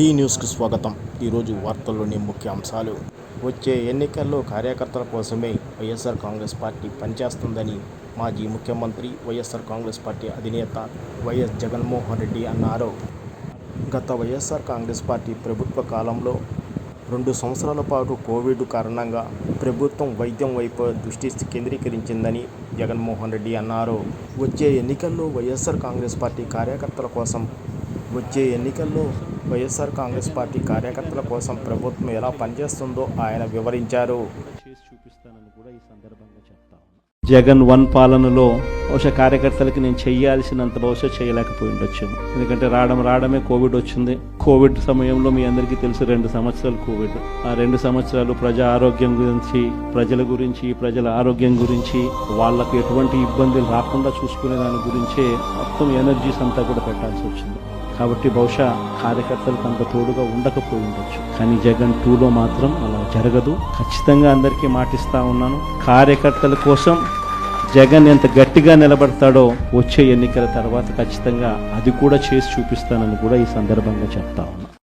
D న్యూస్కు స్వాగతం. ఈరోజు వార్తల్లోని ముఖ్య అంశాలు. వచ్చే ఎన్నికల్లో కార్యకర్తల కోసమే వైఎస్ఆర్ కాంగ్రెస్ పార్టీ పనిచేస్తుందని మాజీ ముఖ్యమంత్రి, వైఎస్ఆర్ కాంగ్రెస్ పార్టీ అధినేత వైఎస్ జగన్మోహన్ రెడ్డి అన్నారు. గత వైఎస్ఆర్ కాంగ్రెస్ పార్టీ ప్రభుత్వ కాలంలో 2 సంవత్సరాల పాటు కోవిడ్ కారణంగా ప్రభుత్వం వైద్యం వైపు దృష్టి కేంద్రీకరించిందని జగన్మోహన్ రెడ్డి అన్నారు. వచ్చే ఎన్నికల్లో వైఎస్ఆర్ కాంగ్రెస్ పార్టీ కార్యకర్తల కోసం ప్రభుత్వం ఎలా పనిచేస్తుందో ఆయన వివరించారు. జగన్ 1 పాలనలో బహుశా కార్యకర్తలకి నేను చేయాల్సినంత బహుశా చేయలేకపోయి ఉండొచ్చు. ఎందుకంటే రావడమే కోవిడ్ వచ్చింది. కోవిడ్ సమయంలో మీ అందరికీ తెలుసు 2 సంవత్సరాలు కోవిడ్. ఆ 2 సంవత్సరాలు ప్రజల ఆరోగ్యం గురించి వాళ్ళకు ఎటువంటి ఇబ్బందులు రాకుండా చూసుకునే దాని గురించే మొత్తం ఎనర్జీస్ అంతా కూడా పెట్టాల్సి వచ్చింది. కాబట్టి బహుశా కార్యకర్తలకు అంత తోడుగా ఉండకపోయి ఉండొచ్చు. కానీ జగన్ 2లో మాత్రం అలా జరగదు. ఖచ్చితంగా అందరికీ మాటిస్తా ఉన్నాను, కార్యకర్తల కోసం జగన్ ఎంత గట్టిగా నిలబడతాడో వచ్చే ఎన్నికల తర్వాత ఖచ్చితంగా అది కూడా చేసి చూపిస్తానని కూడా ఈ సందర్భంగా చెప్తా ఉన్నాను.